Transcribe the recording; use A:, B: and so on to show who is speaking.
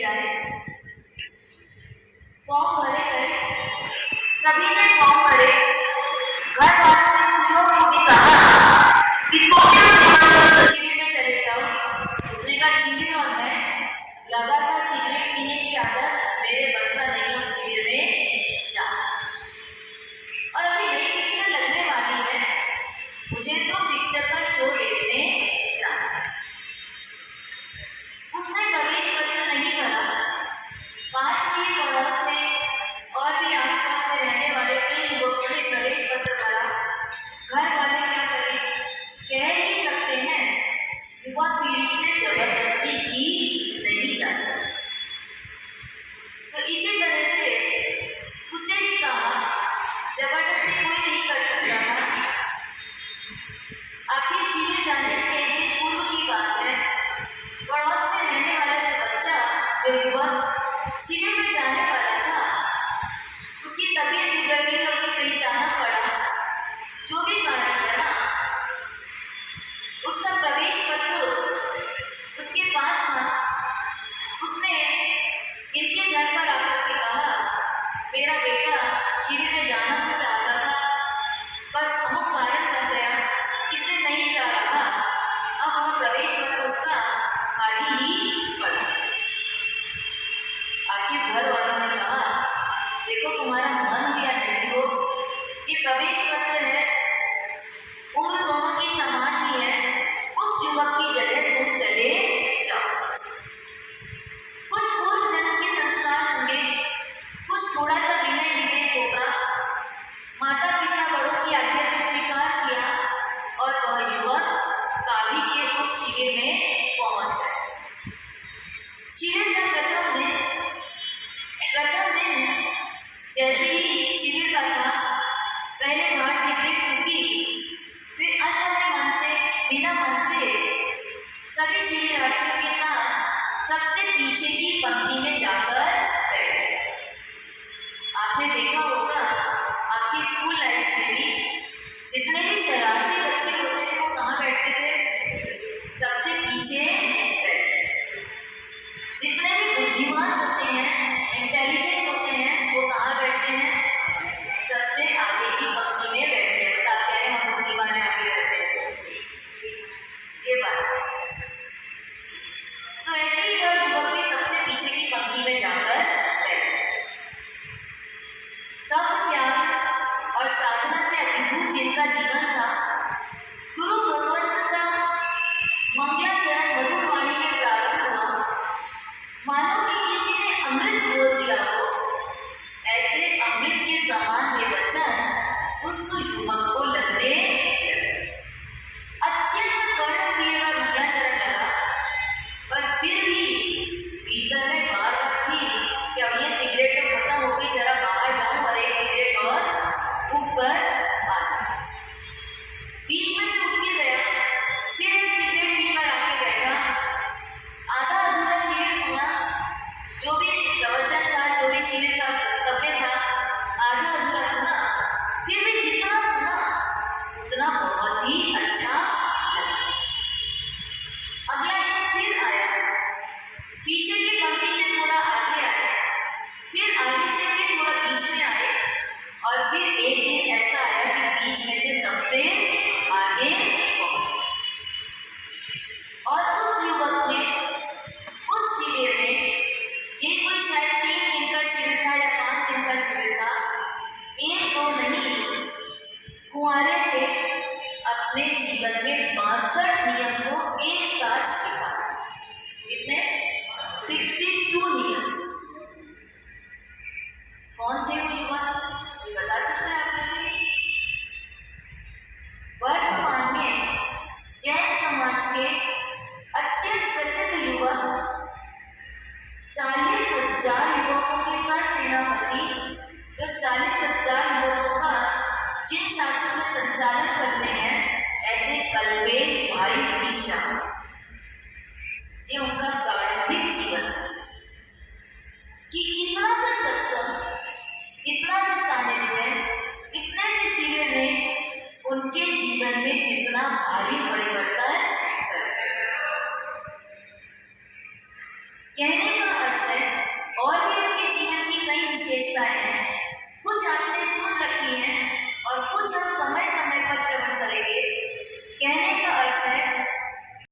A: जाए। फॉर्म भरे गए, सभी ने फॉर्म भरे। घर वालों ने सुनो को भी कहा कि तुम क्या शिविर में चले जाओ। उसने कहा शिविर और मैं लगातार सिगरेट पीने की आदत मेरे बस का नहीं, उस शिविर में जा। और अभी नई पिक्चर लगने वाली है, मुझे तो पिक्चर का शो देखने जाना है। उसने प्रवेश पत्र नहीं भरा। पास ही पड़ोस में और भी आसपास में रहने वाले कई युवकों ने प्रवेश पत्र भरा। घर वाले क्या करें, कह ही सकते हैं युवा पीढ़ी से जबरदस्ती की नहीं जा सकती। तो इसी तरह से उसे भी कहा, जबरदस्ती कोई नहीं कर सकता था। आखिर शिविर जाने से एक दिन पूर्व की बात है। पड़ोस में रहने वाला जो बच्चा, जो युवक शिविर में जाने वाला था, उसकी तबीयत बिगड़ गई और उसे कहीं जाना पड़ा। जो भी कारण बना, उसका प्रवेश पत्र उसके पास था। उसने इनके घर पर आकर के कहा, मेरा बेटा शिविर में जाना तो चाहता था, पर अमुक कारण बन गया, इसलिए नहीं जा रहा। अब वह प्रवेश पत्र उसका खाली ही पड़ा। आखिर घर वालों ने कहा, देखो तुम्हारा मन भी या नहीं हो, ये प्रवेश पत्र है, उम्र दोनों की समान ही है, उस युवक की जगह तुम चले जाओ। कुछ पूर्व जन्म के संस्कार होंगे, कुछ थोड़ा सा विनय विवेक होगा। माता पिता बड़ों की आज्ञा को स्वीकार किया और वह युवक कावी के उस शिविर में पहुंच गए। शिविर का प्रथम दिन जैसे ही शिविर का था, पहले बाहर सिगरेट फूकी, फिर बिना मन से सभी शिविरार्थियों के साथ सबसे पीछे की पंक्ति में जाकर बैठे। आपने देखा होगा आपकी स्कूल लाइफ में भी जितने भी शरारती बच्चे होते थे वो कहाँ बैठते थे? सबसे पीछे बैठते। जितने भी बुद्धिमान होते हैं, इंटेलिजेंट होते हैं, वो कहाँ बैठते हैं? सबसे आगे की पंक्ति में बैठते हैं। बता कह रहे हैं हम बुद्धिमान है, आगे बैठते हैं। ये बात तो ऐसे ही वह युवक भी सबसे पीछे की पंक्ति में जाकर बैठे। तब त्याग और साधना से अभिभूत जिनका जीवन था, गुरु भगवंत का मंगलाचरण मधुर वाणी में प्रारंभ हुआ। मानो कि किसी ने अमृत बोल दिया हो, ऐसे अमृत के समान ये वचन उस युवक को लगने अत्यंत कर्णप्रिय व मंगलाचरण लगा। पर फिर भी भीतर में बात थी कि अब ये सिगरेट तो खत्म हो गई, जरा बाहर जाऊं और एक सिगरेट और फूंक कर आ जाऊं। बीच में से उठ के गया, फिर एक सिगरेट पीकर आके बैठा। आधा अधूरा शिविर सुना, जो भी प्रवचन था, जो भी शिविर का वक्तव्य था, आधा अधूरा सुना। फिर भी जितना सुना उतना बहुत ही अच्छा लगा। अगला दिन फिर आया, पीछे की पंक्ति से थोड़ा आगे आए, फिर आगे से फिर थोड़ा बीच में आए, और फिर एक दिन ऐसा आया कि बीच में से सबसे आगे पहुंचे। और उस युवक ने उस शिविर में, ये कोई शायद 3 दिन का शिविर था या 5 दिन का शिविर था, 1-2 नहीं, कुंवारे थे, अपने जीवन में 62 नियम को एक साथ सीखा। कितने? 62 नियम। कौन थे वो युवक? ये बता सकते हैं आप कैसे? वर्तमान में जैन समाज के अत्यंत प्रसिद्ध युवक, 40,000 युवकों के साथ सेनापति, जो 40,000 युवकों का जिन शास्त्रों में संचालन करते हैं, ऐसे कल्पेश भाई ईशा, ये उनका प्रारंभिक जीवन कि इतना सा सत्संग, इतना सा सानिध्य, इतने से शिविर ने उनके जीवन में कितना भारी परिवर्तन कर। कहने का अर्थ है विशेषताएं हैं, कुछ आपने